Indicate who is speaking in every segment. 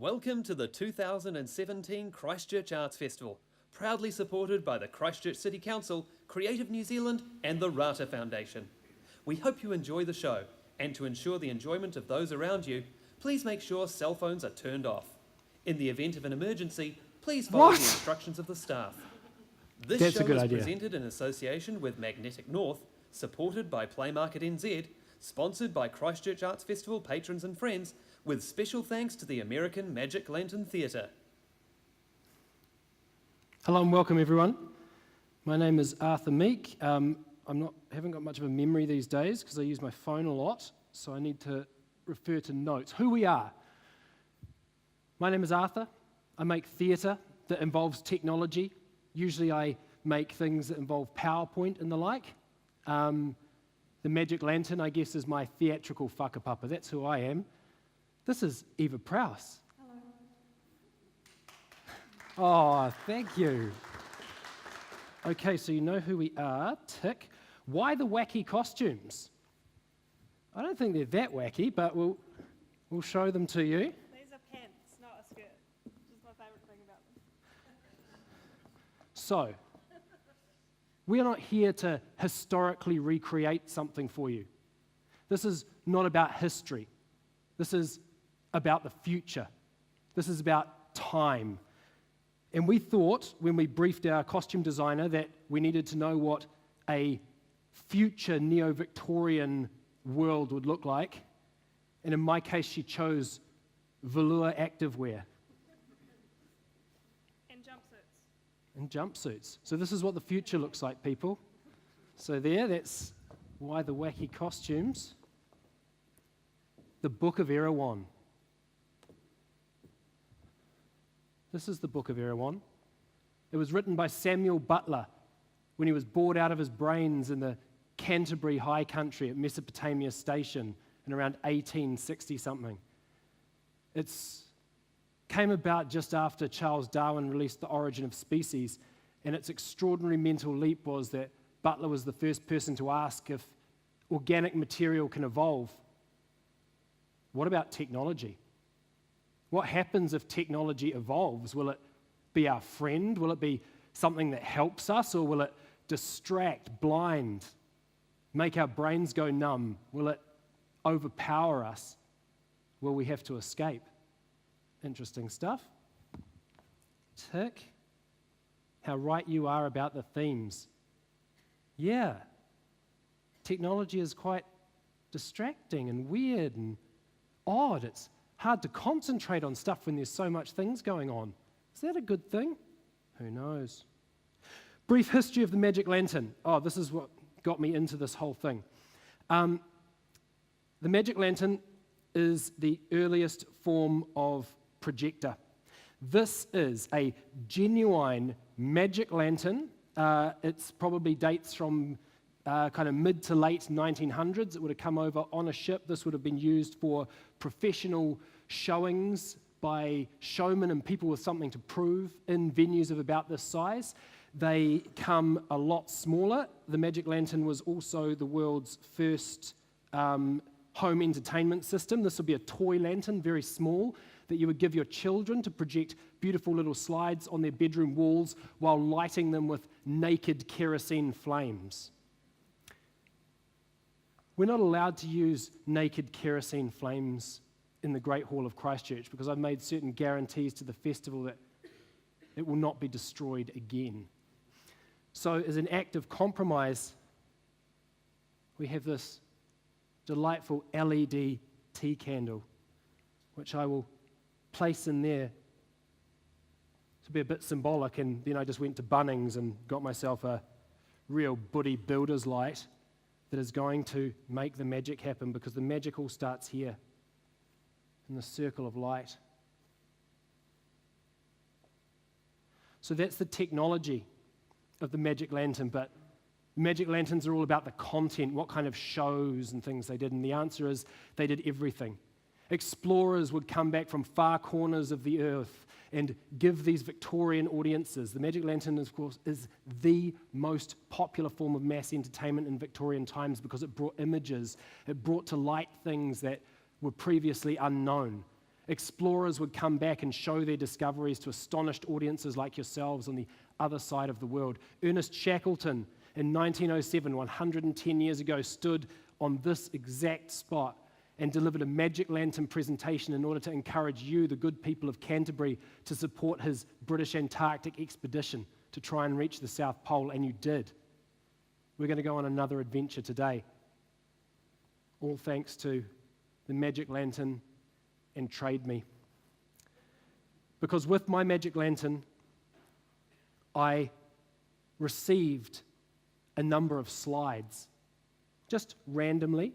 Speaker 1: Welcome to the 2017 Christchurch Arts Festival, proudly supported by the Christchurch City Council, Creative New Zealand and the Rata Foundation. We hope you enjoy the show, and to ensure the enjoyment of those around you, please make sure cell phones are turned off. In the event of an emergency, please follow the instructions of the staff. This show is presented in association with Magnetic North, supported by Playmarket NZ, sponsored by Christchurch Arts Festival patrons and friends, with special thanks to the American Magic Lantern Theatre.
Speaker 2: Hello and welcome everyone. My name is Arthur Meek. Haven't got much of a memory these days because I use my phone a lot, so I need to refer to notes. Who we are. My name is Arthur. I make theatre that involves technology. Usually I make things that involve PowerPoint and the like. The Magic Lantern, I guess, is my theatrical whakapapa. That's who I am. This is Eva Prowse. Hello. Oh, thank you. Okay, so you know who we are. Tick. Why the wacky costumes? I don't think they're that wacky, but we'll show them to you.
Speaker 3: These are pants, not a skirt, which is my favourite thing about them.
Speaker 2: So, we are not here to historically recreate something for you. This is not about history. This is about the future. This is about time. And we thought, when we briefed our costume designer, that we needed to know what a future neo-Victorian world would look like. And in my case, she chose velour activewear.
Speaker 3: And jumpsuits.
Speaker 2: And jumpsuits. So this is what the future looks like, people. So that's why the wacky costumes. The Book of Irawan. This is the Book of Irawan. It was written by Samuel Butler when he was bored out of his brains in the Canterbury High Country at Mesopotamia Station in around 1860-something. It came about just after Charles Darwin released The Origin of Species, and its extraordinary mental leap was that Butler was the first person to ask if organic material can evolve. What about technology? What happens if technology evolves? Will it be our friend? Will it be something that helps us? Or will it distract, blind, make our brains go numb? Will it overpower us? Will we have to escape? Interesting stuff. Tick. How right you are about the themes. Yeah. Technology is quite distracting and weird and odd. It's hard to concentrate on stuff when there's so much things going on. Is that a good thing? Who knows? Brief history of the Magic Lantern. Oh, this is what got me into this whole thing. The Magic Lantern is the earliest form of projector. This is a genuine magic lantern. It's probably dates from kind of mid to late 1900s. It would have come over on a ship. This would have been used for professional showings by showmen and people with something to prove in venues of about this size. They come a lot smaller. The Magic Lantern was also the world's first home entertainment system. This would be a toy lantern, very small, that you would give your children to project beautiful little slides on their bedroom walls while lighting them with naked kerosene flames. We're not allowed to use naked kerosene flames in the Great Hall of Christchurch because I've made certain guarantees to the festival that it will not be destroyed again. So as an act of compromise, we have this delightful LED tea candle, which I will place in there to be a bit symbolic, and then I just went to Bunnings and got myself a real buddy builder's light that is going to make the magic happen, because the magic all starts here, in the circle of light. So that's the technology of the Magic Lantern, but Magic Lanterns are all about the content, what kind of shows and things they did, and the answer is they did everything. Explorers would come back from far corners of the earth and give these Victorian audiences. The Magic Lantern, of course, is the most popular form of mass entertainment in Victorian times because it brought images, it brought to light things that were previously unknown. Explorers would come back and show their discoveries to astonished audiences like yourselves on the other side of the world. Ernest Shackleton in 1907, 110 years ago, stood on this exact spot and delivered a magic lantern presentation in order to encourage you, the good people of Canterbury, to support his British Antarctic expedition to try and reach the South Pole, and you did. We're going to go on another adventure today, all thanks to the magic lantern and Trade Me. Because with my magic lantern, I received a number of slides, just randomly,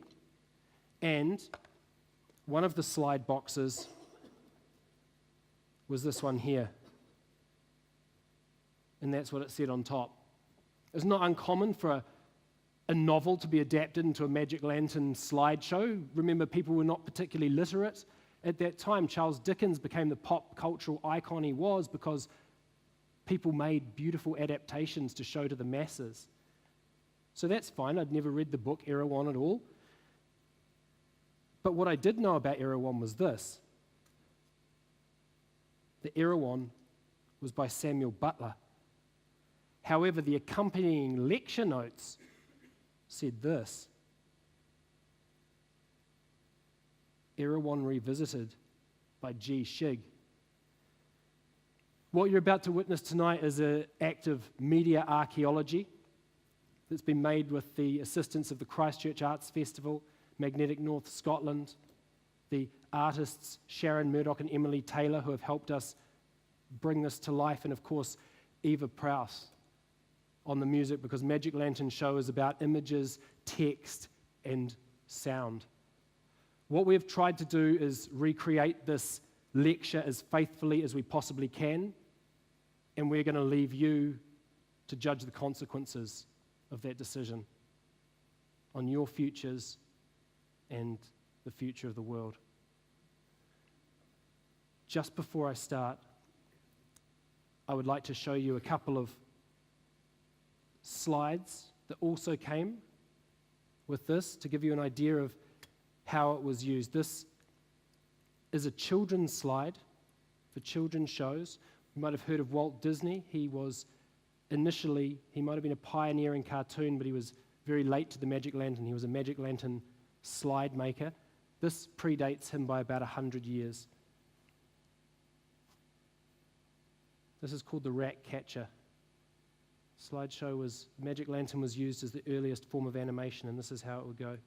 Speaker 2: and one of the slide boxes was this one here. And that's what it said on top. It's not uncommon for a novel to be adapted into a magic lantern slideshow. Remember, people were not particularly literate at that time. Charles Dickens became the pop cultural icon he was because people made beautiful adaptations to show to the masses. So that's fine. I'd never read the book Erewhon at all. But what I did know about Erewhon was this. The Erewhon was by Samuel Butler. However, the accompanying lecture notes said this. Erewhon Revisited by G. Shig. What you're about to witness tonight is an act of media archaeology that's been made with the assistance of the Christchurch Arts Festival, Magnetic North Scotland, the artists Sharon Murdoch and Emily Taylor, who have helped us bring this to life, and of course Eva Prowse on the music, because Magic Lantern Show is about images, text, and sound. What we have tried to do is recreate this lecture as faithfully as we possibly can, and we're going to leave you to judge the consequences of that decision on your futures and the future of the world. Just before I start, I would like to show you a couple of slides that also came with this to give you an idea of how it was used. This is a children's slide for children's shows. You might have heard of Walt Disney. He was initially, he might have been a pioneer in cartoon, but he was very late to the Magic Lantern. He was a Magic Lantern slide maker. This predates him by about 100 years. This is called the Rat Catcher. Slideshow was, Magic Lantern was used as the earliest form of animation, and this is how it would go.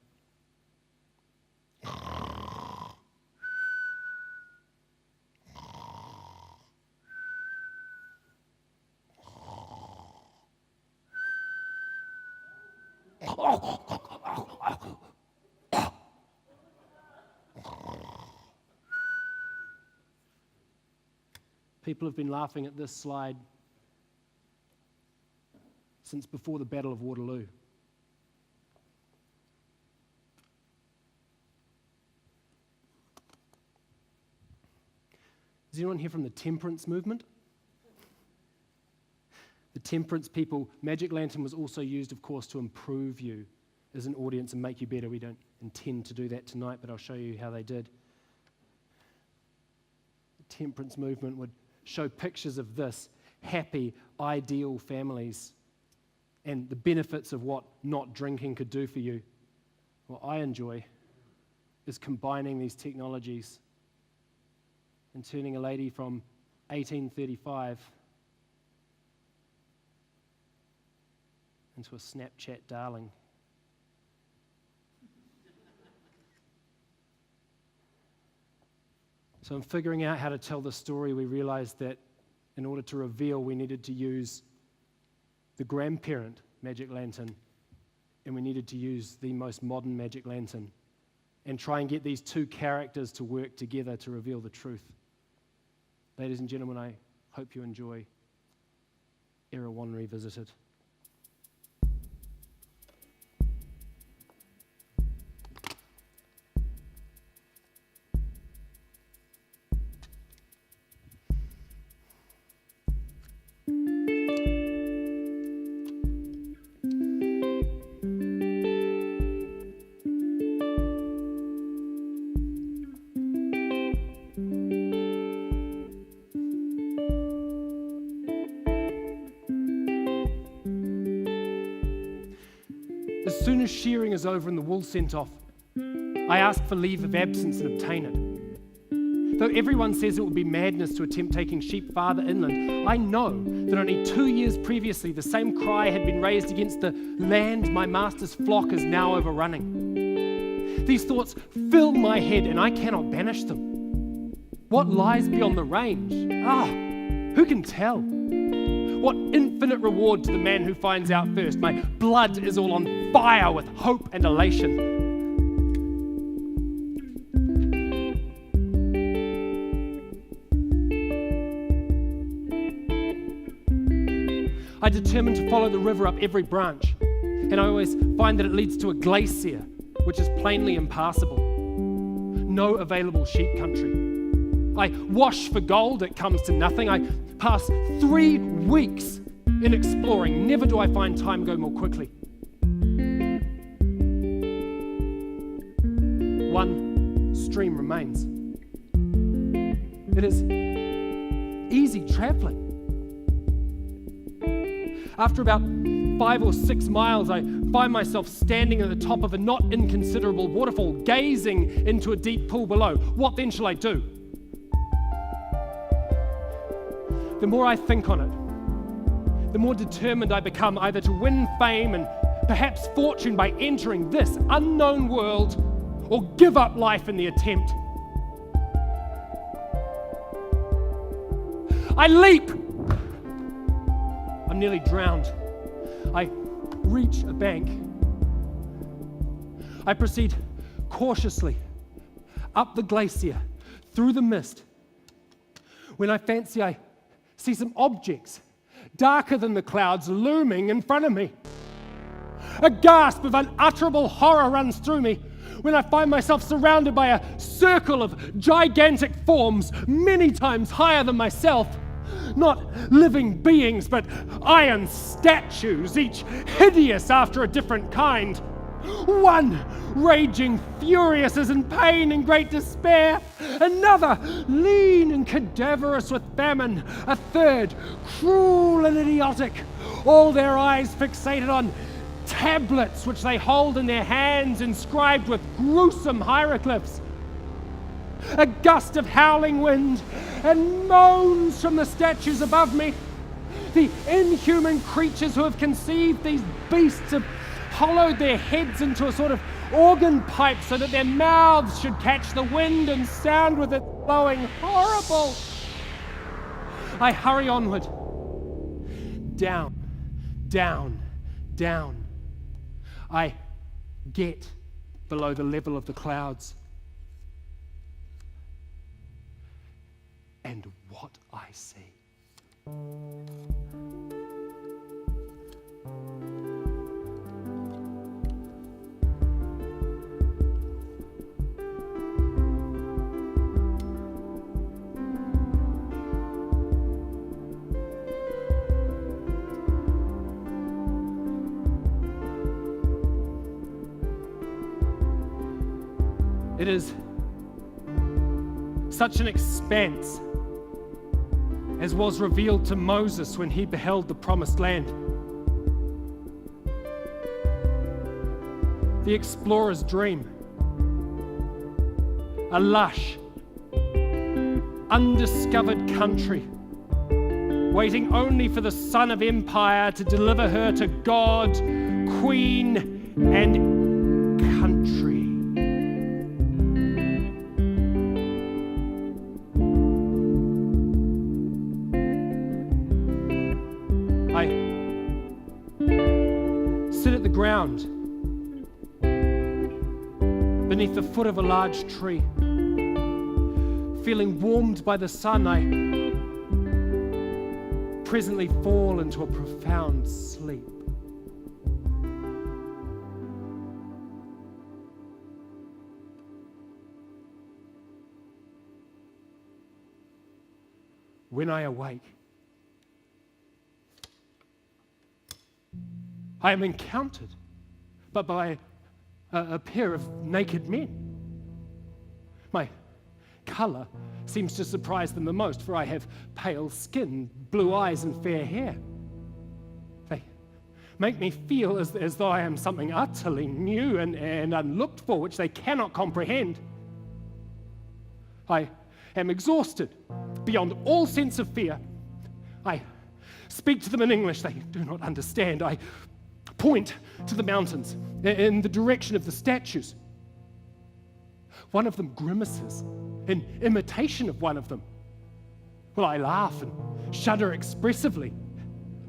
Speaker 2: People have been laughing at this slide since before the Battle of Waterloo. Is anyone here from the temperance movement? The temperance people, Magic Lantern was also used, of course, to improve you as an audience and make you better. We don't intend to do that tonight, but I'll show you how they did. The temperance movement would show pictures of this, happy, ideal families, and the benefits of what not drinking could do for you. What I enjoy is combining these technologies and turning a lady from 1835 into a Snapchat darling. So in figuring out how to tell the story, we realized that in order to reveal, we needed to use the grandparent Magic Lantern, and we needed to use the most modern Magic Lantern, and try and get these two characters to work together to reveal the truth. Ladies and gentlemen, I hope you enjoy Erewhon Revisited. As soon as shearing is over and the wool sent off, I ask for leave of absence and obtain it. Though everyone says it would be madness to attempt taking sheep farther inland, I know that only 2 years previously the same cry had been raised against the land my master's flock is now overrunning. These thoughts fill my head and I cannot banish them. What lies beyond the range? Who can tell? What infinite reward to the man who finds out first. My blood is all on fire with hope and elation. I determine to follow the river up every branch, and I always find that it leads to a glacier, which is plainly impassable. No available sheep country. I wash for gold, it comes to nothing. I pass 3 weeks in exploring. Never do I find time go more quickly. One stream remains. It is easy traveling. After about 5 or 6 miles, I find myself standing at the top of a not inconsiderable waterfall, gazing into a deep pool below. What then shall I do? The more I think on it, the more determined I become either to win fame and perhaps fortune by entering this unknown world, or give up life in the attempt. I leap! I'm nearly drowned. I reach a bank. I proceed cautiously up the glacier, through the mist, when I fancy I see some objects darker than the clouds looming in front of me. A gasp of unutterable horror runs through me when I find myself surrounded by a circle of gigantic forms many times higher than myself. Not living beings, but iron statues, each hideous after a different kind. One raging furious as in pain and great despair. Another lean and cadaverous with famine. A third cruel and idiotic, all their eyes fixated on tablets which they hold in their hands inscribed with gruesome hieroglyphs. A gust of howling wind and moans from the statues above me. The inhuman creatures who have conceived these beasts have hollowed their heads into a sort of organ pipe so that their mouths should catch the wind and sound with it blowing. Horrible! I hurry onward. Down, down, down. I get below the level of the clouds. And what I see. It is such an expanse as was revealed to Moses when he beheld the promised land. The explorer's dream. A lush, undiscovered country, waiting only for the son of empire to deliver her to God, queen, and country. I sit at the ground beneath the foot of a large tree. Feeling warmed by the sun, I presently fall into a profound sleep. When I awake, I am encountered but by a pair of naked men. My colour seems to surprise them the most, for I have pale skin, blue eyes, and fair hair. They make me feel as though I am something utterly new and unlooked for, which they cannot comprehend. I am exhausted beyond all sense of fear. I speak to them in English they do not understand. I point to the mountains in the direction of the statues. One of them grimaces in imitation of one of them. Well, I laugh and shudder expressively,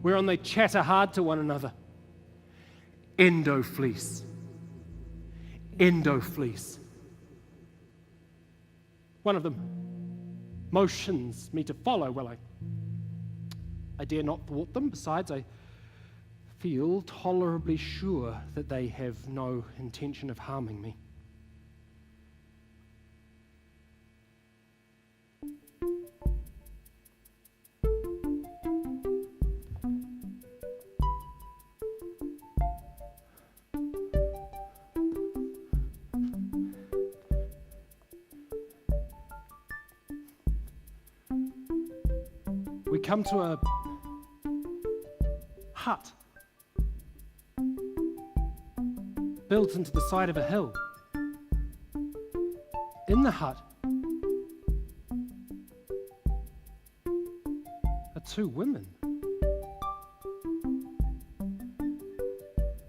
Speaker 2: whereon they chatter hard to one another. Endo-fleece. Endo-fleece. One of them motions me to follow. Well, I dare not thwart them. Besides, I feel tolerably sure that they have no intention of harming me. We come to a hut built into the side of a hill. In the hut are two women.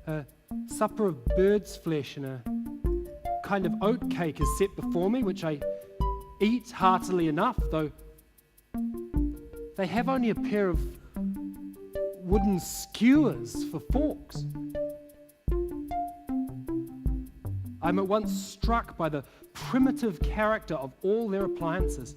Speaker 2: A supper of bird's flesh and a kind of oat cake is set before me, which I eat heartily enough, though they have only a pair of wooden skewers for forks. I'm at once struck by the primitive character of all their appliances.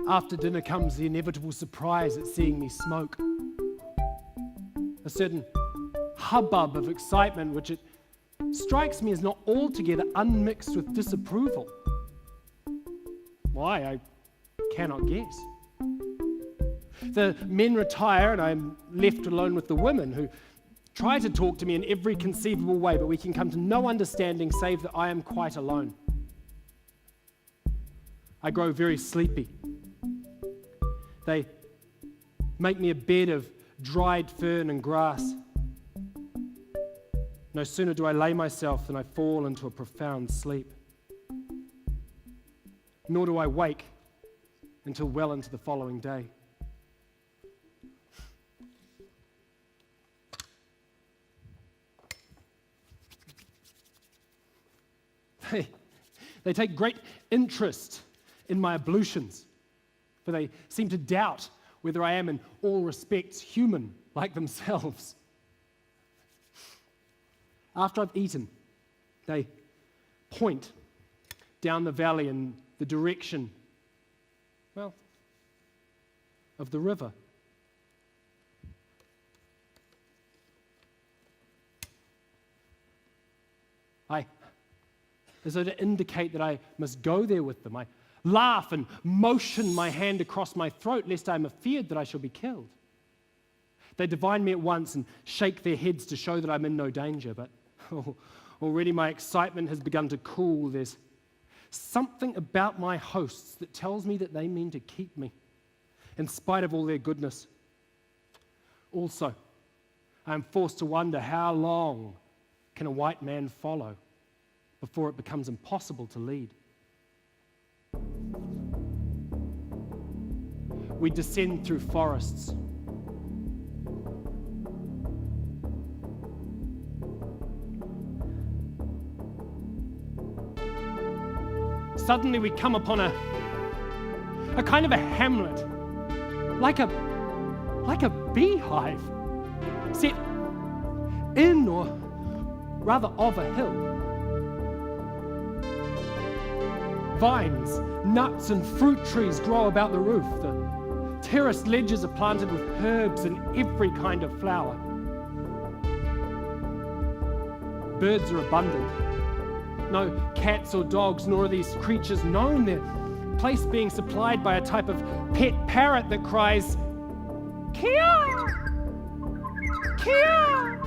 Speaker 2: After dinner comes the inevitable surprise at seeing me smoke. A certain hubbub of excitement which it strikes me as not altogether unmixed with disapproval. Why, I cannot guess. The men retire and I am left alone with the women, who try to talk to me in every conceivable way, but we can come to no understanding save that I am quite alone. I grow very sleepy. They make me a bed of dried fern and grass. No sooner do I lay myself than I fall into a profound sleep. Nor do I wake until well into the following day. They take great interest in my ablutions, for they seem to doubt whether I am in all respects human like themselves. After I've eaten, they point down the valley in the direction, well, of the river. As though to indicate that I must go there with them, I laugh and motion my hand across my throat, lest I am afeard that I shall be killed. They divine me at once and shake their heads to show that I'm in no danger, but already my excitement has begun to cool. There's something about my hosts that tells me that they mean to keep me, in spite of all their goodness. Also, I am forced to wonder, how long can a white man follow before it becomes impossible to lead? We descend through forests. Suddenly we come upon a kind of a hamlet, like a beehive, set in, or rather of, a hill. Vines, nuts, and fruit trees grow about the roof. The terraced ledges are planted with herbs and every kind of flower. birds are abundant. No cats or dogs, nor are these creatures known. Their place being supplied by a type of pet parrot that cries, "Kia! Kia!"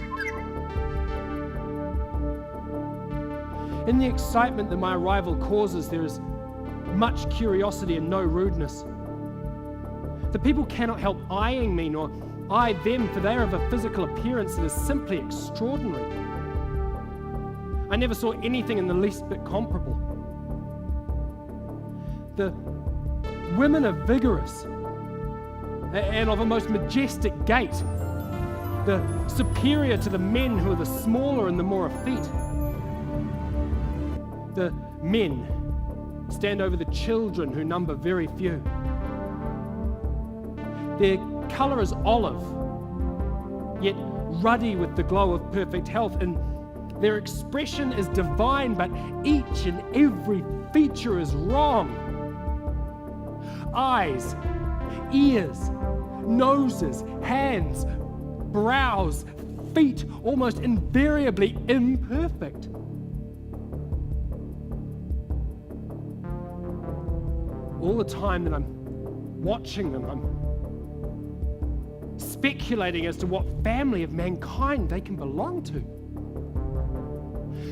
Speaker 2: In the excitement that my arrival causes, there is much curiosity and no rudeness. The people cannot help eyeing me, nor I them, for they are of a physical appearance that is simply extraordinary. I never saw anything in the least bit comparable. The women are vigorous and of a most majestic gait, the superior to the men who are the smaller and the more effete. The men stand over the children who number very few. Their colour is olive, yet ruddy with the glow of perfect health, and their expression is divine, but each and every feature is wrong. Eyes, ears, noses, hands, brows, feet, almost invariably imperfect. All the time that I'm watching them, I'm speculating as to what family of mankind they can belong to.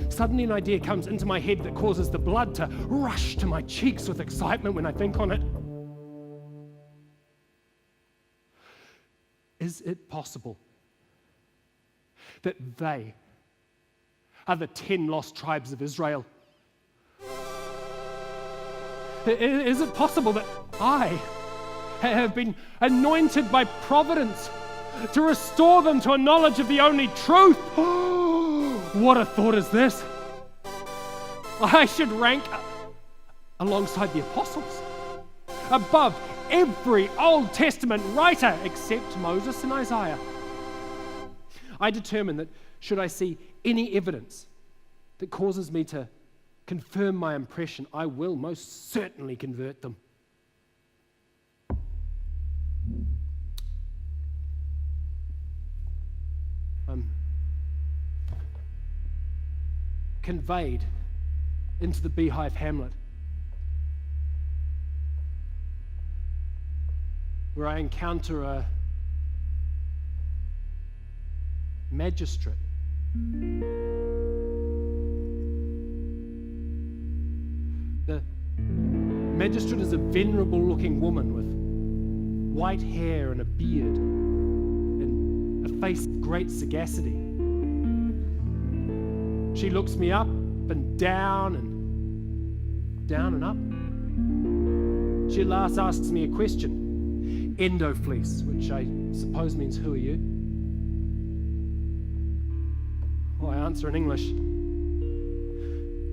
Speaker 2: Suddenly an idea comes into my head that causes the blood to rush to my cheeks with excitement when I think on it. Is it possible that they are the 10 lost tribes of Israel? Is it possible that I have been anointed by providence to restore them to a knowledge of the only truth? What a thought is this! I should rank alongside the apostles, above every Old Testament writer except Moses and Isaiah. I determine that should I see any evidence that causes me to confirm my impression, I will most certainly convert them. I'm conveyed into the beehive hamlet, where I encounter a magistrate. The magistrate is a venerable-looking woman with white hair and a beard and a face of great sagacity. She looks me up and down and up. She at last asks me a question, endofleece, which I suppose means, "Who are you?" Well, I answer in English,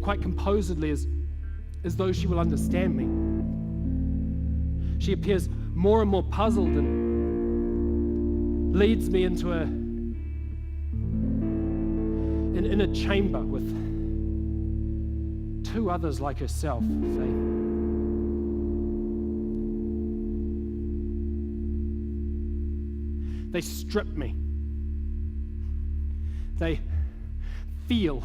Speaker 2: quite composedly, as though she will understand me. She appears more and more puzzled and leads me into an inner chamber with two others like herself. They strip me. They feel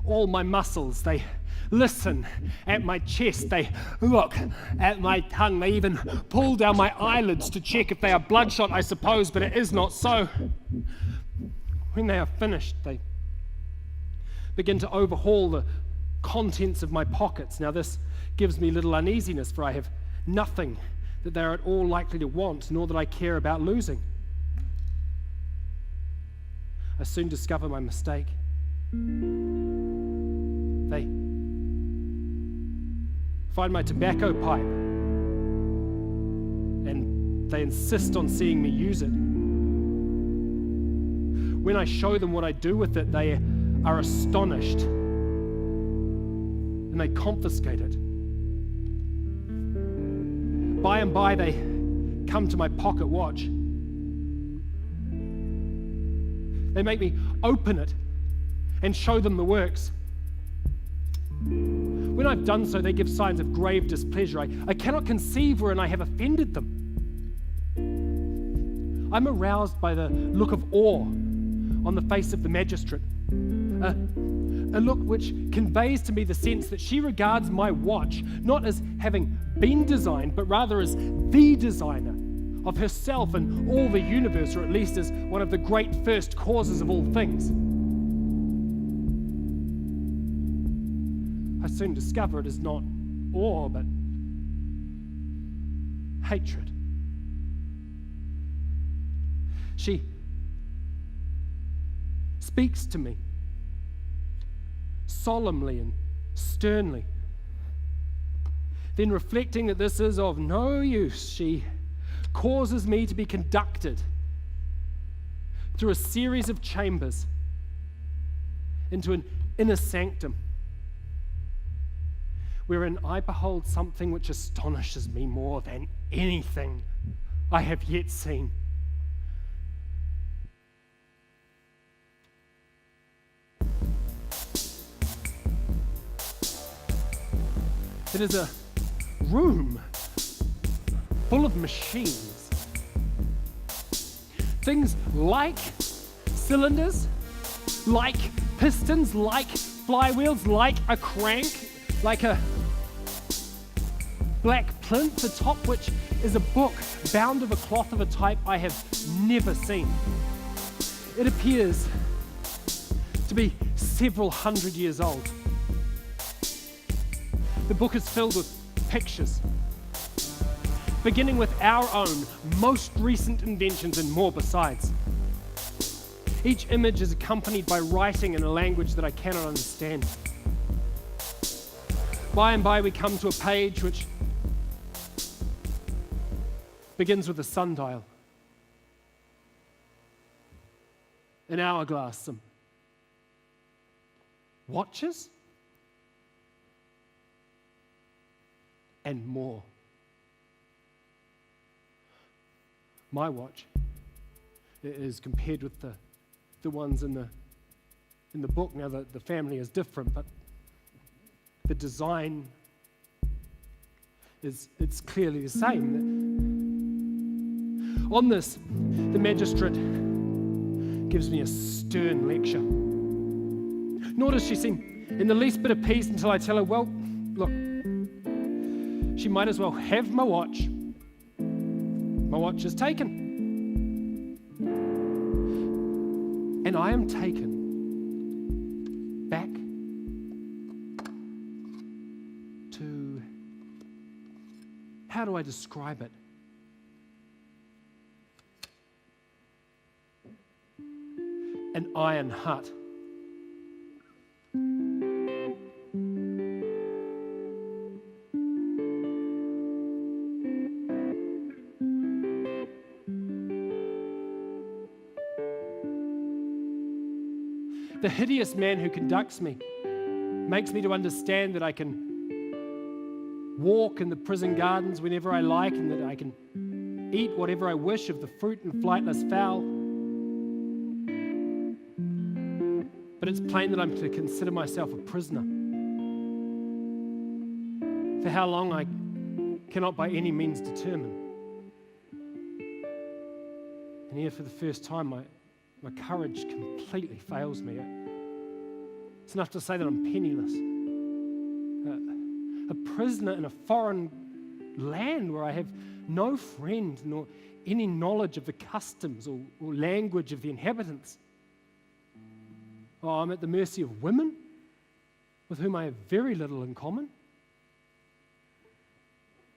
Speaker 2: all my muscles. They listen at my chest. They look at my tongue. They even pull down my eyelids to check if they are bloodshot, I suppose, but it is not so. When they are finished, they begin to overhaul the contents of my pockets. Now, this gives me little uneasiness, for I have nothing that they are at all likely to want, nor that I care about losing. I soon discover my mistake. They find my tobacco pipe, and they insist on seeing me use it. When I show them what I do with it, they are astonished, and they confiscate it. By and by, they come to my pocket watch. They make me open it and show them the works. When I've done so, they give signs of grave displeasure. I cannot conceive wherein I have offended them. I'm aroused by the look of awe on the face of the magistrate, a A look which conveys to me the sense that she regards my watch not as having been designed, but rather as the designer of herself and all the universe, or at least as one of the great first causes of all things. I soon discover it is not awe, but hatred. She speaks to me solemnly and sternly. Then, reflecting that this is of no use, she causes me to be conducted through a series of chambers into an inner sanctum, wherein I behold something which astonishes me more than anything I have yet seen. It is a room full of machines. Things like cylinders, like pistons, like flywheels, like a crank, like a black plinth, atop which is a book bound of a cloth of a type I have never seen. It appears to be several hundred years old. The book is filled with pictures, beginning with our own most recent inventions and more besides. Each image is accompanied by writing in a language that I cannot understand. By and by we come to a page which begins with a sundial, an hourglass, some watches, and more. My watch is compared with the ones in the book. Now the family is different, but the design it's clearly the same. On this, the magistrate gives me a stern lecture. Nor does she seem in the least bit appeased until I tell her, well, look, she might as well have my watch. My watch is taken. And I am taken back to, how do I describe it? An iron hut. The hideous man who conducts me makes me to understand that I can walk in the prison gardens whenever I like, and that I can eat whatever I wish of the fruit and flightless fowl. But it's plain that I'm to consider myself a prisoner. For how long I cannot by any means determine. And here for the first time my courage completely fails me. It's enough to say that I'm penniless. A prisoner in a foreign land where I have no friend nor any knowledge of the customs or language of the inhabitants. Oh, I'm at the mercy of women with whom I have very little in common.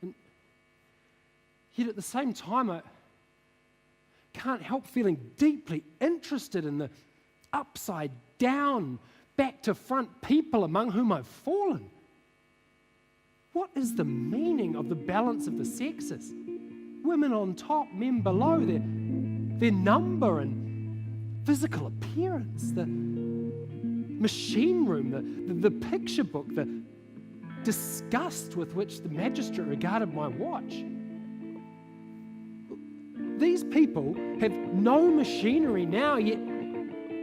Speaker 2: And yet at the same time, I can't help feeling deeply interested in the upside down, back to front people among whom I've fallen. What is the meaning of the balance of the sexes? Women on top, men below, their number and physical appearance, the machine room, the picture book, the disgust with which the magistrate regarded my watch. These people have no machinery now, yet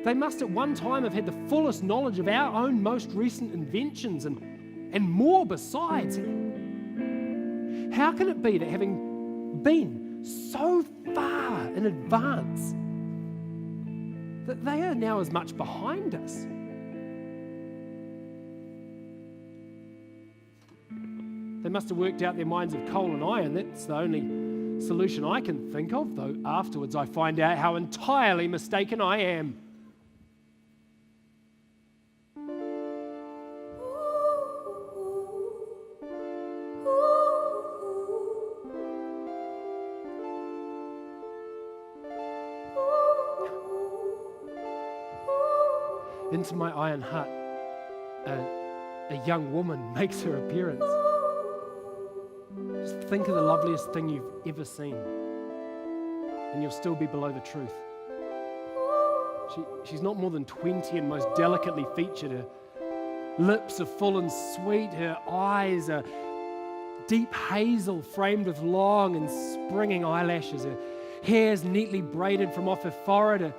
Speaker 2: they must at one time have had the fullest knowledge of our own most recent inventions and more besides. How can it be that having been so far in advance, that they are now as much behind us? They must have worked out their minds of coal and iron. That's the only solution I can think of, though afterwards I find out how entirely mistaken I am. Into my iron hut, a young woman makes her appearance. Just think of the loveliest thing you've ever seen, and you'll still be below the truth. She's not more than 20 and most delicately featured. Her lips are full and sweet. Her eyes are deep hazel framed with long and springing eyelashes. Her hair's neatly braided from off her forehead. Her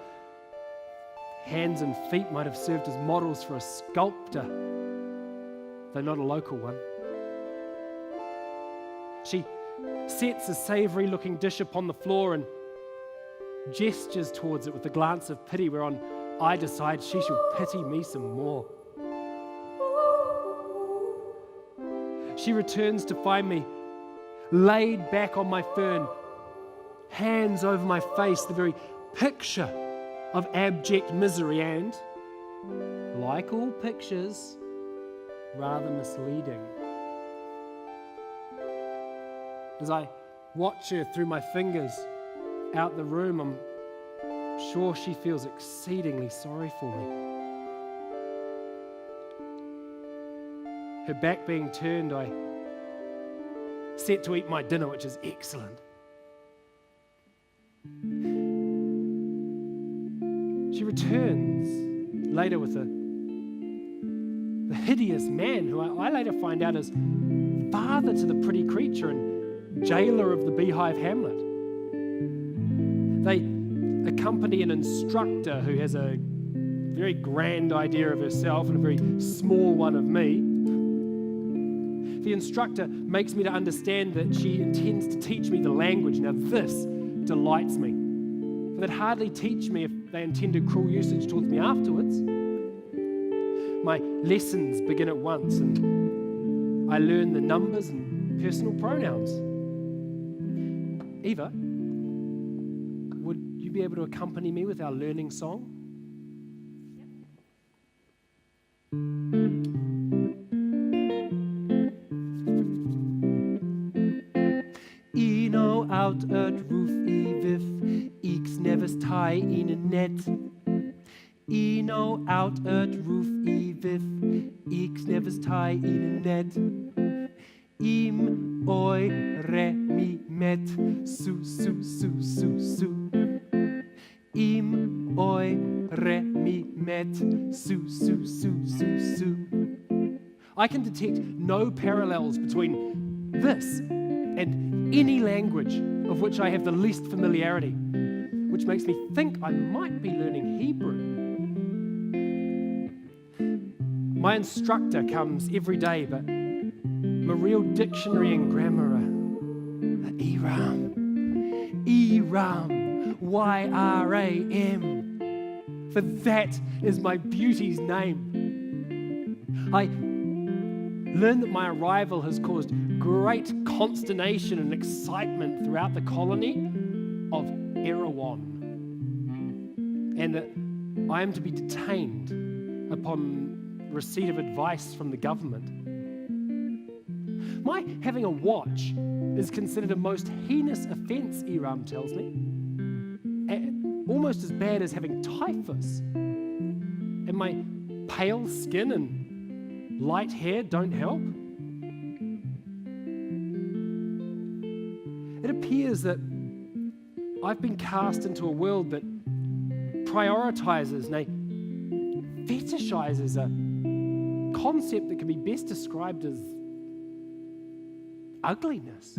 Speaker 2: hands and feet might have served as models for a sculptor, though not a local one. She sets a savoury-looking dish upon the floor and gestures towards it with a glance of pity, whereon I decide she shall pity me some more. She returns to find me laid back on my fern, hands over my face, the very picture of abject misery and, like all pictures, rather misleading. As I watch her through my fingers out the room, I'm sure she feels exceedingly sorry for me. Her back being turned, I set to eat my dinner, which is excellent. She returns later with the hideous man who I later find out is father to the pretty creature and jailer of the beehive hamlet. They accompany an instructor who has a very grand idea of herself and a very small one of me. The instructor makes me to understand that she intends to teach me the language. Now this delights me. For they'd hardly teach me if they intended cruel usage towards me afterwards. My lessons begin at once and I learn the numbers and personal pronouns. Eva, would you be able to accompany me with our learning song? Eno out at roof evif, eeks nevers tie in a net. Eno out at roof evif, eeks nevers tie in a net. Im oi re mi met, su su su su su. Im oi re mi met, su su su su su. I can detect no parallels between this and any language of which I have the least familiarity, which makes me think I might be learning Hebrew. My instructor comes every day, but my real dictionary and grammar are Eram, Y-R-A-M, for that is my beauty's name. I learned that my arrival has caused great consternation and excitement throughout the colony of Erewhon, and that I am to be detained upon receipt of advice from the government. My having a watch is considered a most heinous offence, Iram tells me, almost as bad as having typhus. And my pale skin and light hair don't help. It appears that I've been cast into a world that prioritizes, nay, fetishizes a concept that can be best described as ugliness.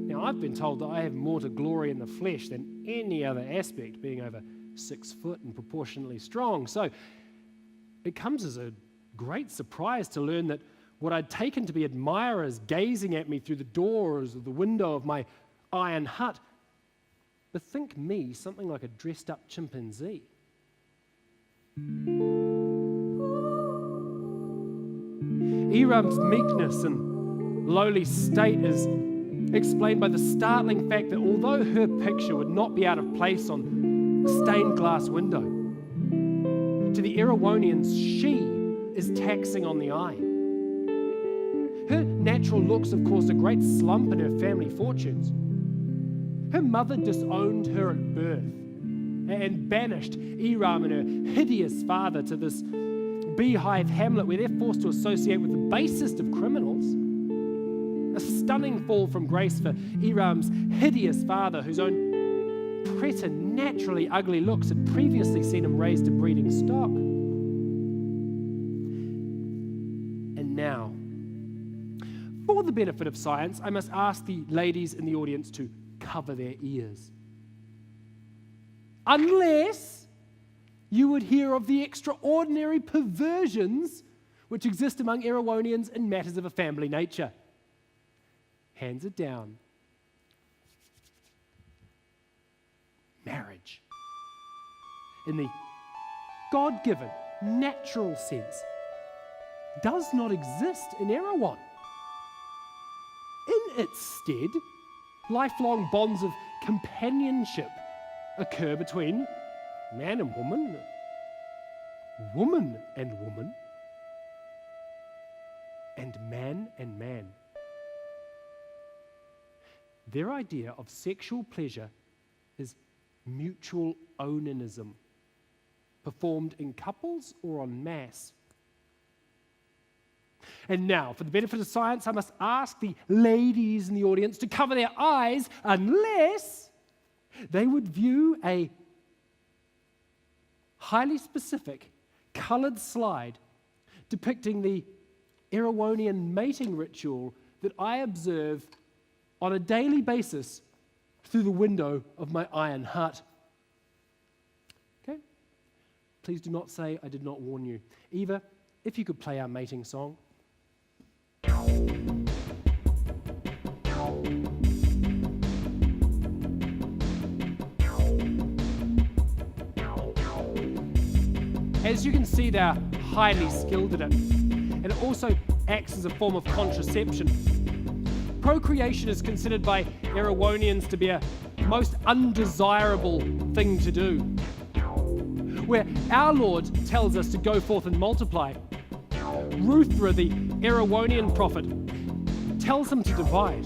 Speaker 2: Now, I've been told that I have more to glory in the flesh than any other aspect, being over 6 foot and proportionately strong. So it comes as a great surprise to learn that what I'd taken to be admirers gazing at me through the doors of the window of my iron hut bethink me something like a dressed-up chimpanzee. Iram's meekness and lowly state is explained by the startling fact that although her picture would not be out of place on a stained glass window, to the Erewhonians, she is taxing on the eye. Her natural looks have caused a great slump in her family fortunes. Her mother disowned her at birth and banished Iram and her hideous father to this beehive hamlet where they're forced to associate with the basest of criminals. A stunning fall from grace for Iram's hideous father, whose own preternaturally ugly looks had previously seen him raised to breeding stock. And now, for the benefit of science, I must ask the ladies in the audience to cover their ears. Unless you would hear of the extraordinary perversions which exist among Erewhonians in matters of a family nature. Hands are down. Marriage, in the God-given, natural sense, does not exist in Erewhon. In its stead, lifelong bonds of companionship occur between man and woman and woman, and man and man. Their idea of sexual pleasure is mutual onanism, performed in couples or en masse. And now, for the benefit of science, I must ask the ladies in the audience to cover their eyes unless they would view a highly specific coloured slide depicting the Erewhonian mating ritual that I observe on a daily basis through the window of my iron hut. Okay? Please do not say I did not warn you. Eva, if you could play our mating song. As you can see, they're highly skilled at it, and it also acts as a form of contraception. Procreation is considered by Erewhonians to be a most undesirable thing to do. Where our Lord tells us to go forth and multiply, Ruthra, the Erewhonian prophet, tells him to divide.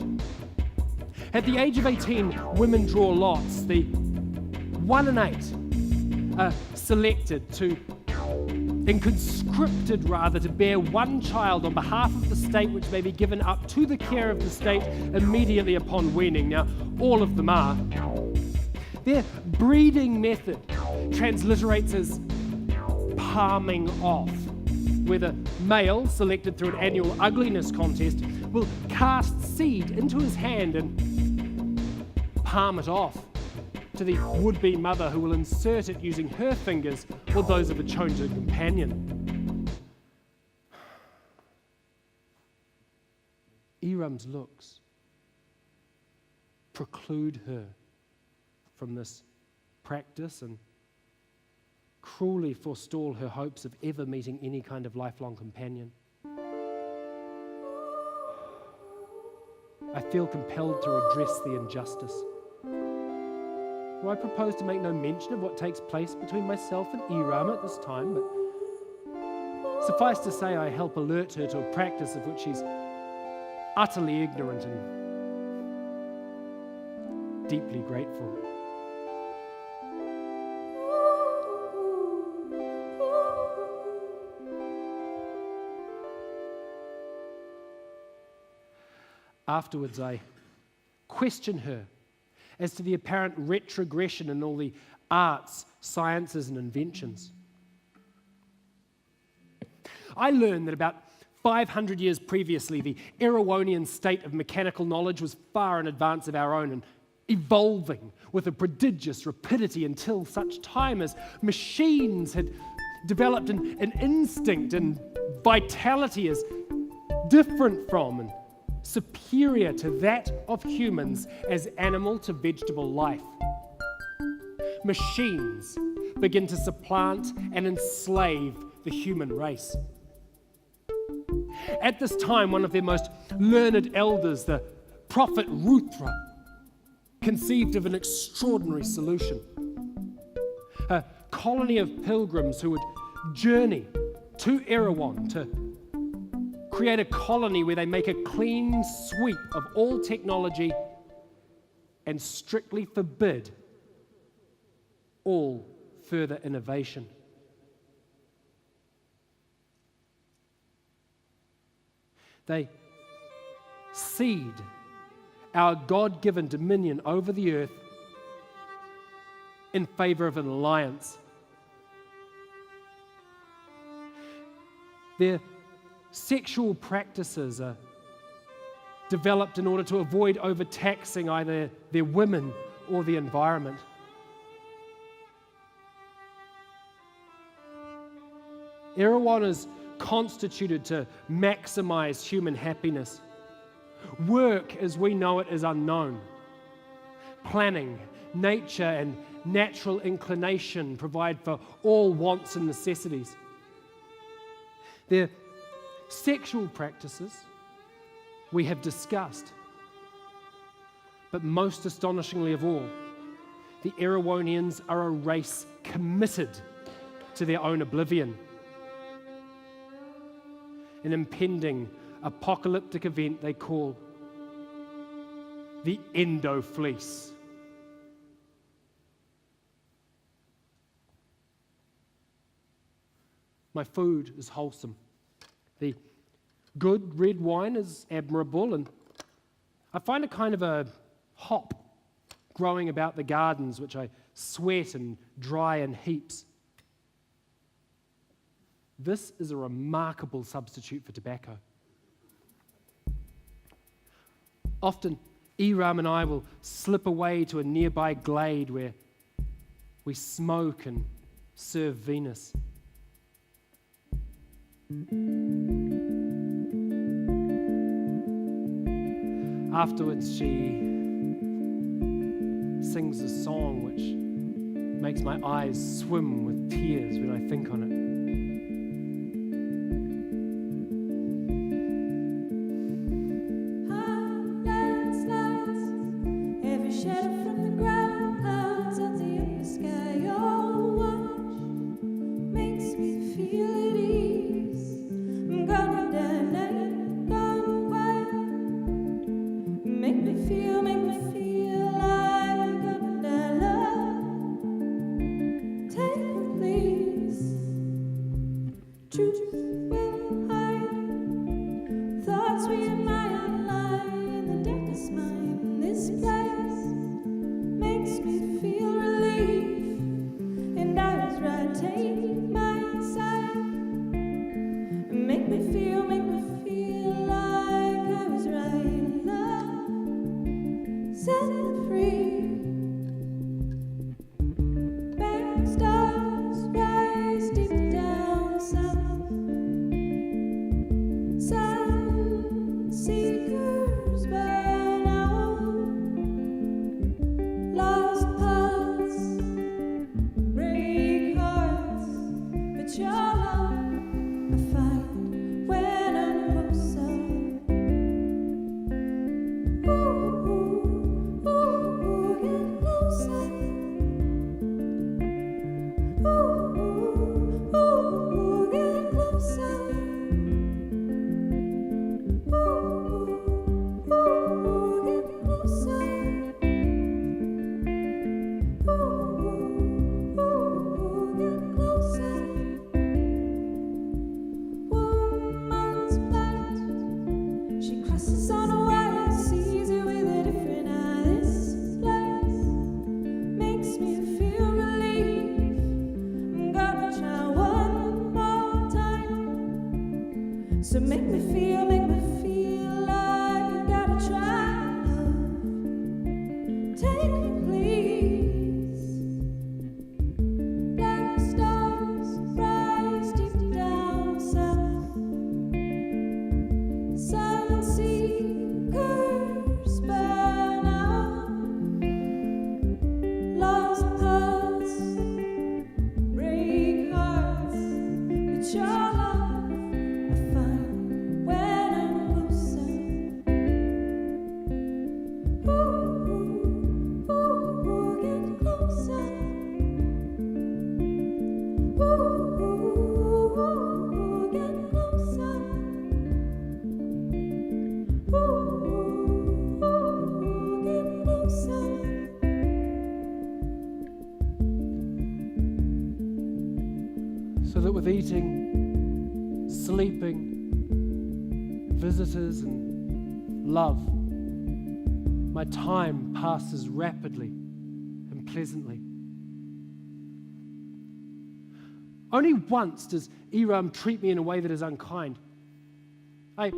Speaker 2: At the age of 18, women draw lots. The 1 in 8 are selected conscripted to bear one child on behalf of the state, which may be given up to the care of the state immediately upon weaning. Now, all of them are. Their breeding method transliterates as palming off, where the male, selected through an annual ugliness contest, will cast seed into his hand and palm it off to the would-be mother, who will insert it using her fingers or those of a chosen companion. Iram's looks preclude her from this practice and cruelly forestall her hopes of ever meeting any kind of lifelong companion. I feel compelled to redress the injustice. I propose to make no mention of what takes place between myself and Iram at this time, but suffice to say I help alert her to a practice of which she's utterly ignorant and deeply grateful. Afterwards, I question her as to the apparent retrogression in all the arts, sciences, and inventions. I learned that about 500 years previously, the Erewhonian state of mechanical knowledge was far in advance of our own and evolving with a prodigious rapidity until such time as machines had developed an instinct and vitality as different from and superior to that of humans as animal to vegetable life. Machines begin to supplant and enslave the human race. At this time, one of their most learned elders, the prophet Ruthra, conceived of an extraordinary solution. A colony of pilgrims who would journey to Erewhon to create a colony where they make a clean sweep of all technology and strictly forbid all further innovation. They cede our God-given dominion over the earth in favor of an alliance. Their sexual practices are developed in order to avoid overtaxing either their women or the environment. Erewhon is constituted to maximize human happiness. Work as we know it is unknown. Planning, nature, and natural inclination provide for all wants and necessities. Their sexual practices we have discussed. But most astonishingly of all, the Erewhonians are a race committed to their own oblivion. An impending apocalyptic event they call the Endo-Fleece. My food is wholesome. The good red wine is admirable, and I find a kind of a hop growing about the gardens, which I sweat and dry in heaps. This is a remarkable substitute for tobacco. Often, Iram and I will slip away to a nearby glade where we smoke and serve Venus. Afterwards, she sings a song which makes my eyes swim with tears when I think on it. So that with eating, sleeping, visitors and love, my time passes rapidly and pleasantly. Only once does Irawan treat me in a way that is unkind. I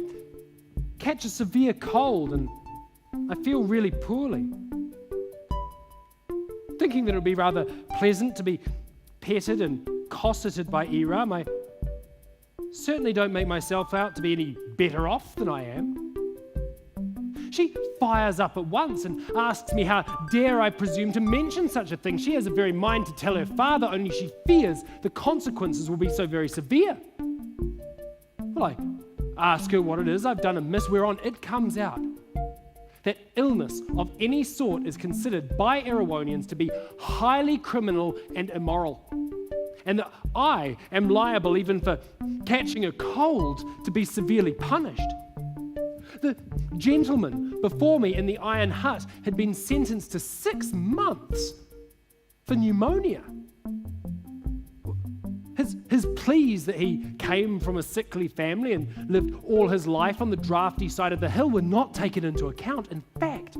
Speaker 2: catch a severe cold and I feel really poorly. Thinking that it would be rather pleasant to be petted and cosseted by Irawan, I certainly don't make myself out to be any better off than I am. She fires up at once and asks me how dare I presume to mention such a thing. She has a very mind to tell her father, only she fears the consequences will be so very severe. Well, I ask her what it is I've done amiss, whereon it comes out that illness of any sort is considered by Erewhonians to be highly criminal and immoral, and that I am liable even for catching a cold to be severely punished. The gentleman before me in the iron hut had been sentenced to 6 months for pneumonia. His pleas that he came from a sickly family and lived all his life on the drafty side of the hill were not taken into account. In fact,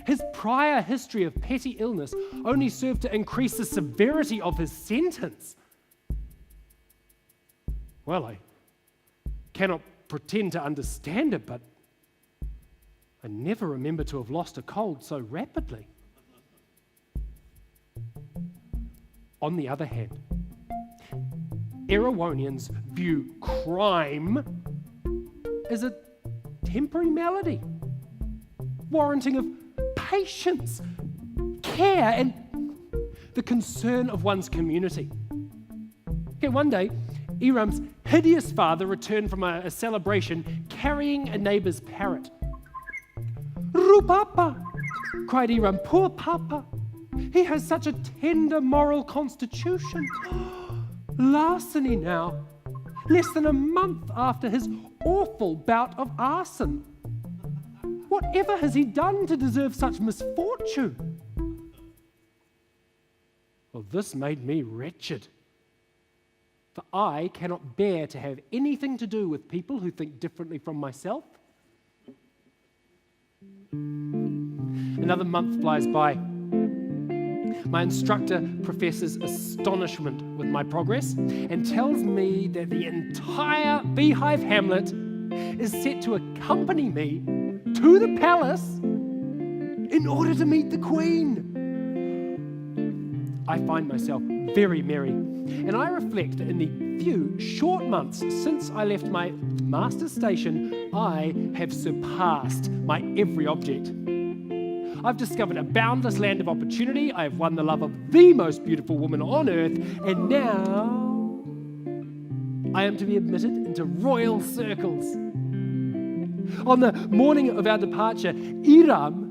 Speaker 2: his prior history of petty illness only served to increase the severity of his sentence. Well, I cannot pretend to understand it, but I never remember to have lost a cold so rapidly. On the other hand, Erewhonians view crime as a temporary malady, warranting of patience, care, and the concern of one's community. Okay, one day, Irawan's hideous father returned from a celebration carrying a neighbour's parrot. "Rupapa!" cried Irawan, "poor Papa! He has such a tender moral constitution. Larceny now, less than a month after his awful bout of arson. Whatever has he done to deserve such misfortune?" Well, this made me wretched, for I cannot bear to have anything to do with people who think differently from myself. Another month flies by. My instructor professes astonishment with my progress and tells me that the entire beehive hamlet is set to accompany me to the palace in order to meet the Queen. I find myself very merry, and I reflect that in the few short months since I left my master's station, I have surpassed my every object. I've discovered a boundless land of opportunity. I have won the love of the most beautiful woman on earth, and now I am to be admitted into royal circles. On the morning of our departure, Irawan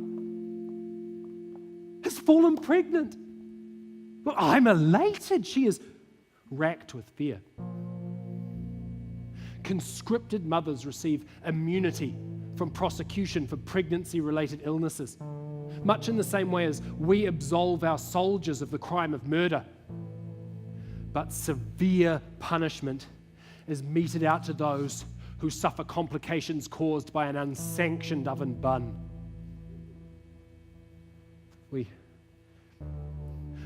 Speaker 2: has fallen pregnant. Well, I'm elated. She is racked with fear. Conscripted mothers receive immunity from prosecution for pregnancy-related illnesses, much in the same way as we absolve our soldiers of the crime of murder. But severe punishment is meted out to those who suffer complications caused by an unsanctioned oven bun. We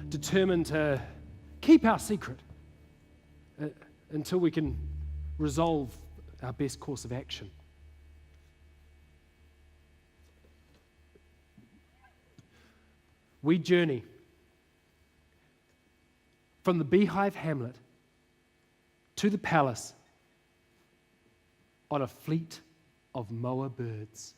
Speaker 2: determined to keep our secret until we can resolve our best course of action. We journey from the beehive hamlet to the palace on a fleet of moa birds.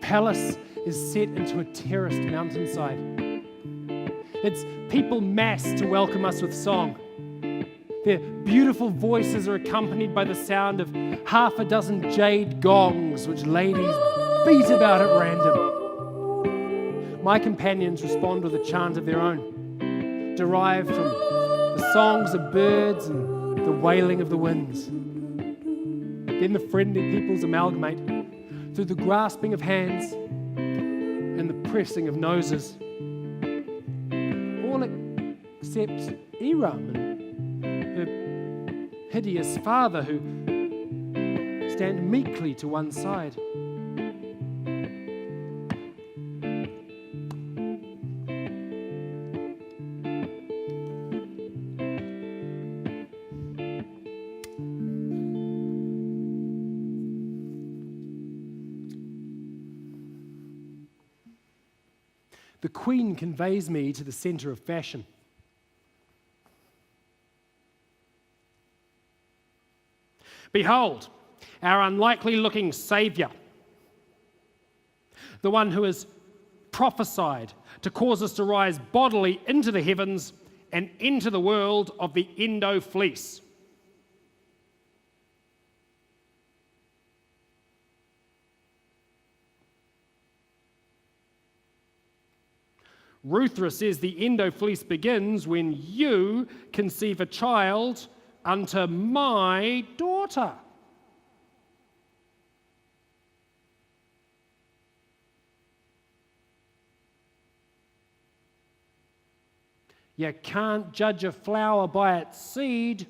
Speaker 2: palace is set into a terraced mountainside. It's people massed to welcome us with song. Their beautiful voices are accompanied by the sound of half a dozen jade gongs which ladies beat about at random. My companions respond with a chant of their own, derived from the songs of birds and the wailing of the winds. Then the friendly peoples amalgamate through the grasping of hands and the pressing of noses. All except Iram and her hideous father, who stand meekly to one side. The Queen conveys me to the centre of fashion. Behold, our unlikely-looking Saviour, the one who has prophesied to cause us to rise bodily into the heavens and into the world of the Indo-Fleece. Ruthra says the Indo-Fleece begins when you conceive a child unto my daughter. You can't judge a flower by its seed.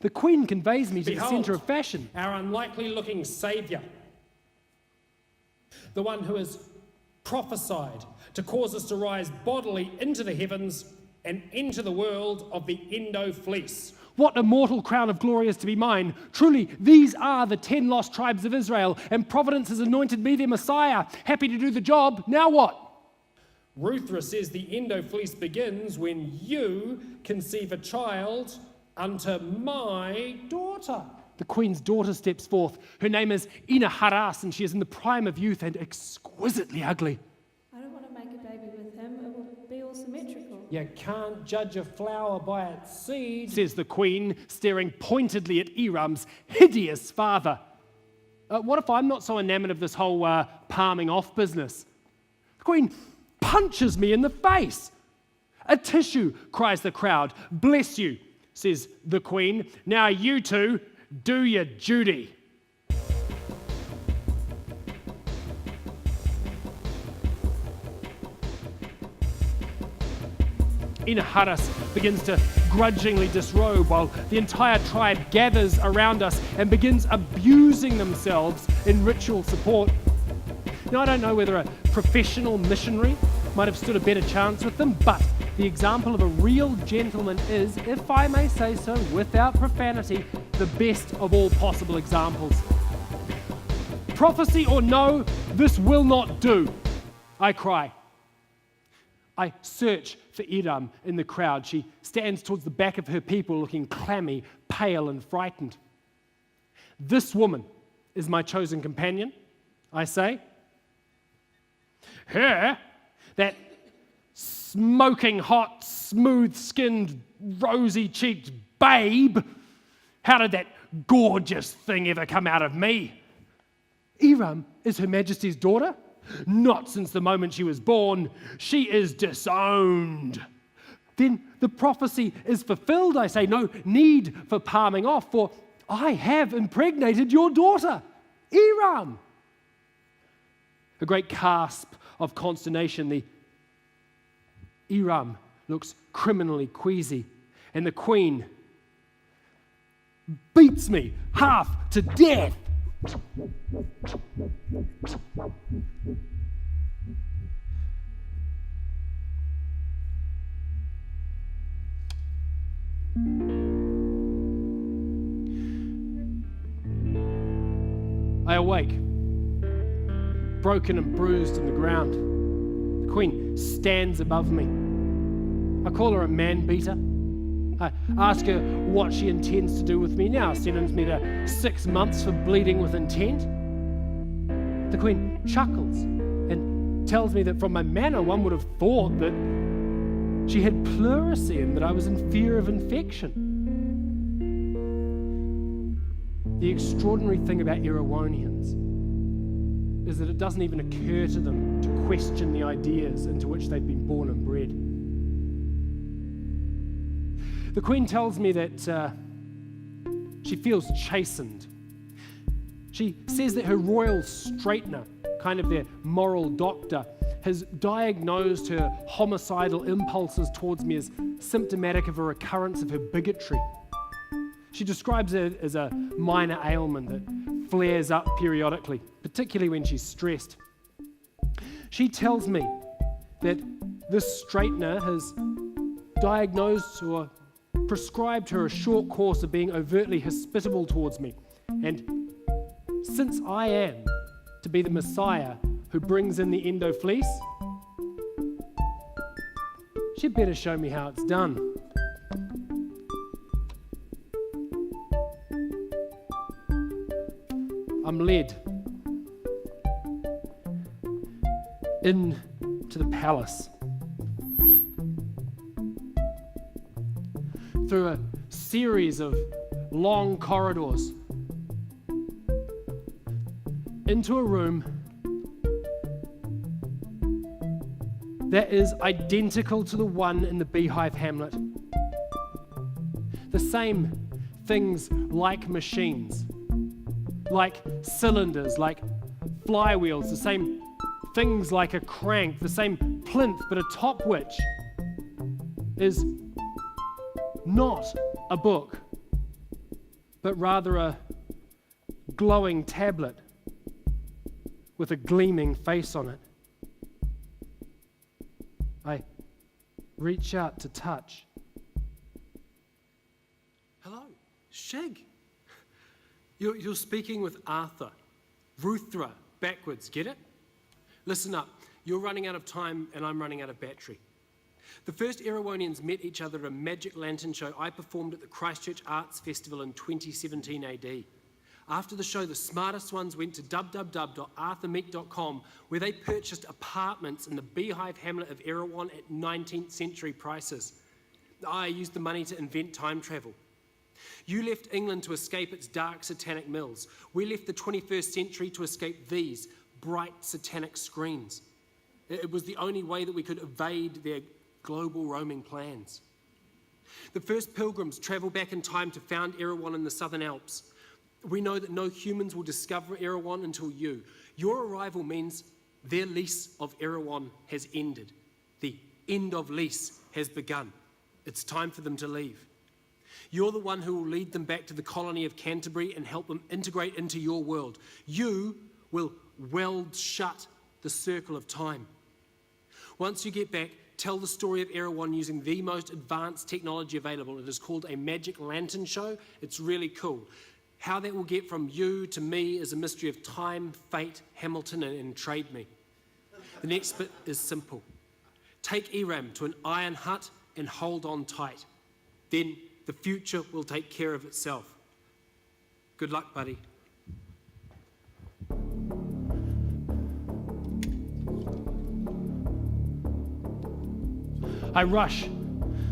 Speaker 2: The Queen conveys me to the centre of fashion. Our unlikely-looking Saviour, the one who has prophesied to cause us to rise bodily into the heavens and into the world of the Indo-Fleece. What immortal crown of glory is to be mine? Truly, these are the 10 lost tribes of Israel, and Providence has anointed me their Messiah. Happy to do the job. Now what? Ruthra says the Indo-Fleece begins when you conceive a child unto my daughter. The Queen's daughter steps forth. Her name is Ina Haras, and she is in the prime of youth and exquisitely ugly.
Speaker 3: I don't want to make a baby with him. It will be all symmetrical.
Speaker 2: You can't judge a flower by its seed, says the Queen, staring pointedly at Iram's hideous father. What if I'm not so enamored of this whole palming off business? The Queen punches me in the face. A tissue, cries the crowd. Bless you, says the Queen. Now you two, do your duty. Inaharas begins to grudgingly disrobe while the entire tribe gathers around us and begins abusing themselves in ritual support. Now, I don't know whether a professional missionary might have stood a better chance with them, but the example of a real gentleman is, if I may say so without profanity, the best of all possible examples. Prophecy or no, this will not do, I cry. I search for Iram in the crowd. She stands towards the back of her people looking clammy, pale and frightened. This woman is my chosen companion, I say. Her, that smoking hot, smooth-skinned, rosy-cheeked babe. How did that gorgeous thing ever come out of me? Iram is Her Majesty's daughter? Not since the moment she was born. She is disowned. Then the prophecy is fulfilled, I say. No need for palming off, for I have impregnated your daughter, Iram. A great gasp of consternation. The Iram looks criminally queasy, and the Queen beats me half to death. I awake, broken and bruised on the ground. The The Queen stands above me. I call her a man-beater. I ask her what she intends to do with me now, sentence me to 6 months for bleeding with intent. The Queen chuckles and tells me that from my manner one would have thought that she had pleurisy and that I was in fear of infection. The extraordinary thing about Erewhonians is that it doesn't even occur to them to question the ideas into which they've been born and bred. The Queen tells me that she feels chastened. She says that her royal straightener, kind of their moral doctor, has diagnosed her homicidal impulses towards me as symptomatic of a recurrence of her bigotry. She describes it as a minor ailment that flares up periodically, particularly when she's stressed. She tells me that this straightener has diagnosed or prescribed her a short course of being overtly hospitable towards me. And since I am to be the Messiah who brings in the endo fleece, she'd better show me how it's done. I'm led into the palace through a series of long corridors into a room that is identical to the one in the Beehive Hamlet. The same things like machines, like cylinders, like flywheels, the same things like a crank, the same plinth, but atop which is not a book, but rather a glowing tablet with a gleaming face on it. I reach out to touch.
Speaker 4: Hello, Shag. You're speaking with Arthur. Ruthra, backwards, get it? Listen up, you're running out of time and I'm running out of battery. The first Erewhonians met each other at a magic lantern show I performed at the Christchurch Arts Festival in 2017 AD. After the show, the smartest ones went to www.arthurmeek.com, where they purchased apartments in the Beehive Hamlet of Erewhon at 19th century prices. I used the money to invent time travel. You left England to escape its dark satanic mills. We left the 21st century to escape these bright satanic screens. It was the only way that we could evade their global roaming plans. The first pilgrims travelled back in time to found Erewhon in the Southern Alps. We know that no humans will discover Erewhon until you. Your arrival means their lease of Erewhon has ended. The end of lease has begun. It's time for them to leave. You're the one who will lead them back to the colony of Canterbury and help them integrate into your world. You will weld shut the circle of time. Once you get back, tell the story of Erewhon using the most advanced technology available. It is called a magic lantern show. It's really cool. How that will get from you to me is a mystery of time, fate, Hamilton, and trade me. The next bit is simple. Take Eram to an iron hut and hold on tight. Then the future will take care of itself. Good luck, buddy.
Speaker 2: I rush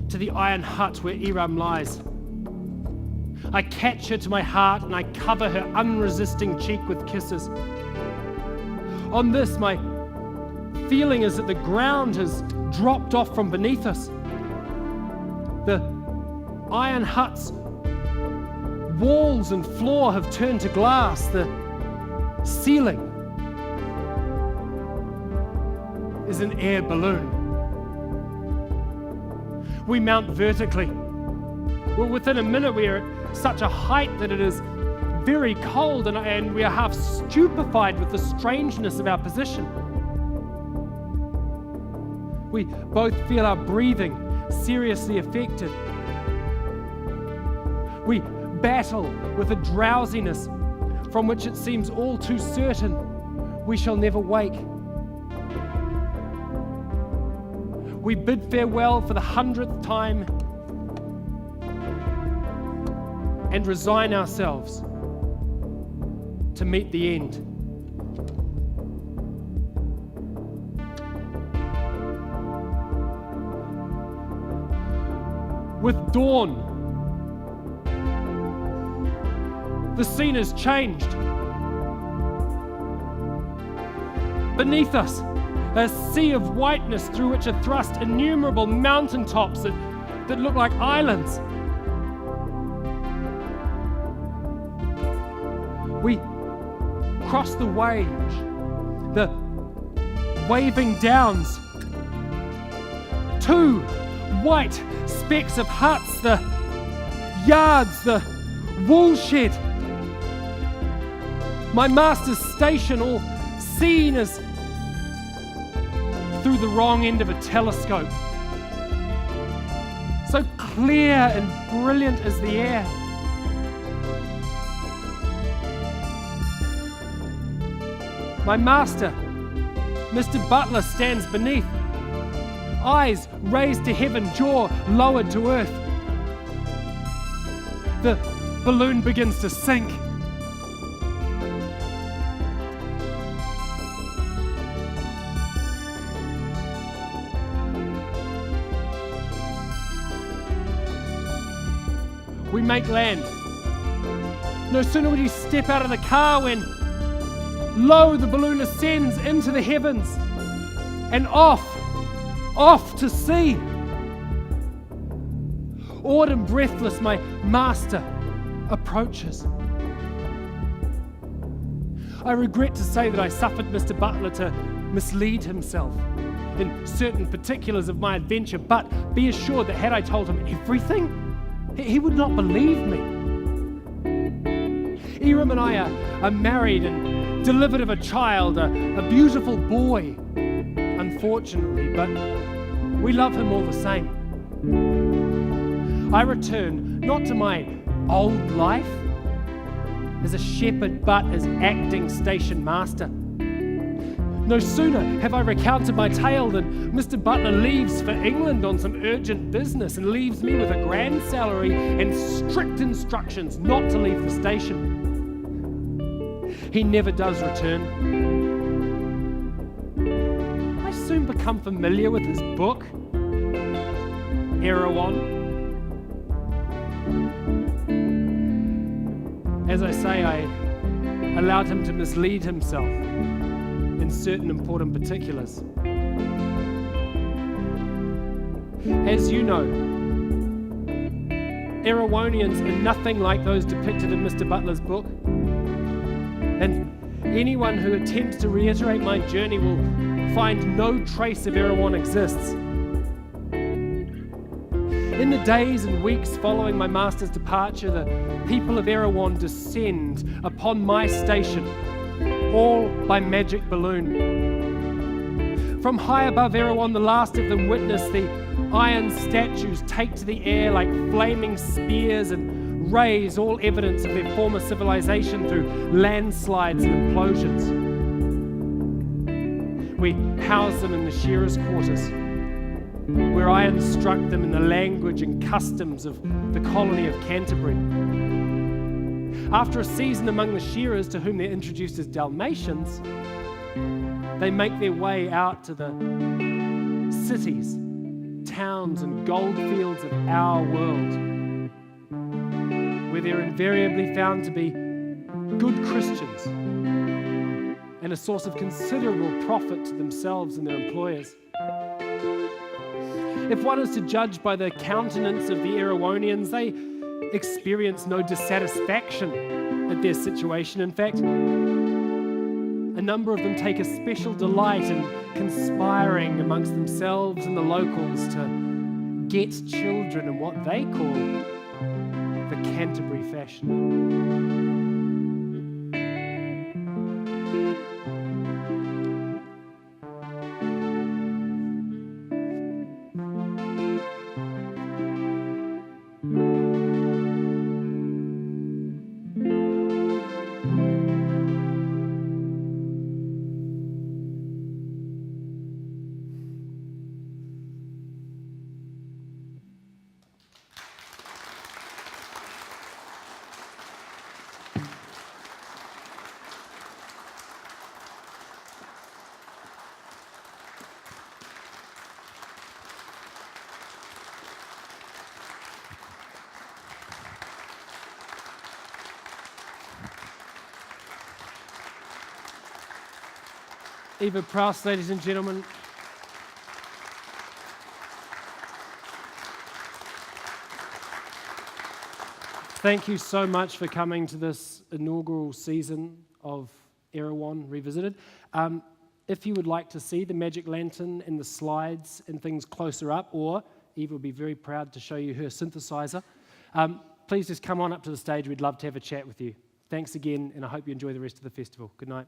Speaker 2: to the iron hut where Eram lies. I catch her to my heart and I cover her unresisting cheek with kisses. On this, my feeling is that the ground has dropped off from beneath us. The iron hut's walls and floor have turned to glass. The ceiling is an air balloon. We mount vertically. Well, within a minute we are at such a height that it is very cold and we are half stupefied with the strangeness of our position. We both feel our breathing seriously affected. We battle with a drowsiness from which it seems all too certain we shall never wake. we bid farewell for the 100th time and resign ourselves to meet the end. With dawn, the scene has changed. Beneath us, a sea of whiteness through which are thrust innumerable mountaintops that look like islands. We cross the Wange, the waving downs. 2 white specks of huts, the yards, the wool shed. My master's station, all seen as through the wrong end of a telescope. So clear and brilliant is the air. My master, Mr. Butler, stands beneath, eyes raised to heaven, jaw lowered to earth. The balloon begins to sink. We make land. No sooner would he step out of the car when, lo, the balloon ascends into the heavens and off to sea. Awed and breathless, my master approaches. I regret to say that I suffered Mr. Butler to mislead himself in certain particulars of my adventure, but be assured that had I told him everything, he would not believe me. Eram and I are married and delivered of a child, a beautiful boy, unfortunately, but we love him all the same. I return not to my old life as a shepherd, but as acting station master. No sooner have I recounted my tale than Mr. Butler leaves for England on some urgent business and leaves me with a grand salary and strict instructions not to leave the station. He never does return. I soon become familiar with his book, Erewhon. As I say, I allowed him to mislead himself in certain important particulars. As you know, Erewhonians are nothing like those depicted in Mr. Butler's book, and anyone who attempts to reiterate my journey will find no trace of Erewhon exists. In the days and weeks following my master's departure, the people of Erewhon descend upon my station, all by magic balloon. From high above Erewhon, the last of them witness the iron statues take to the air like flaming spears and raise all evidence of their former civilization through landslides and implosions. We house them in the shearers' quarters, where I instruct them in the language and customs of the colony of Canterbury. After a season among the shearers, to whom they're introduced as Dalmatians, they make their way out to the cities, towns, and goldfields of our world, where they're invariably found to be good Christians and a source of considerable profit to themselves and their employers. If one is to judge by the countenance of the Erewhonians, they experience no dissatisfaction at their situation. In fact, a number of them take a special delight in conspiring amongst themselves and the locals to get children in what they call the Canterbury fashion. Eva Prowse, ladies and gentlemen. Thank you so much for coming to this inaugural season of Erewhon Revisited. If you would like to see the magic lantern and the slides and things closer up, or Eva will be very proud to show you her synthesizer, please just come on up to the stage. We'd love to have a chat with you. Thanks again, and I hope you enjoy the rest of the festival. Good night.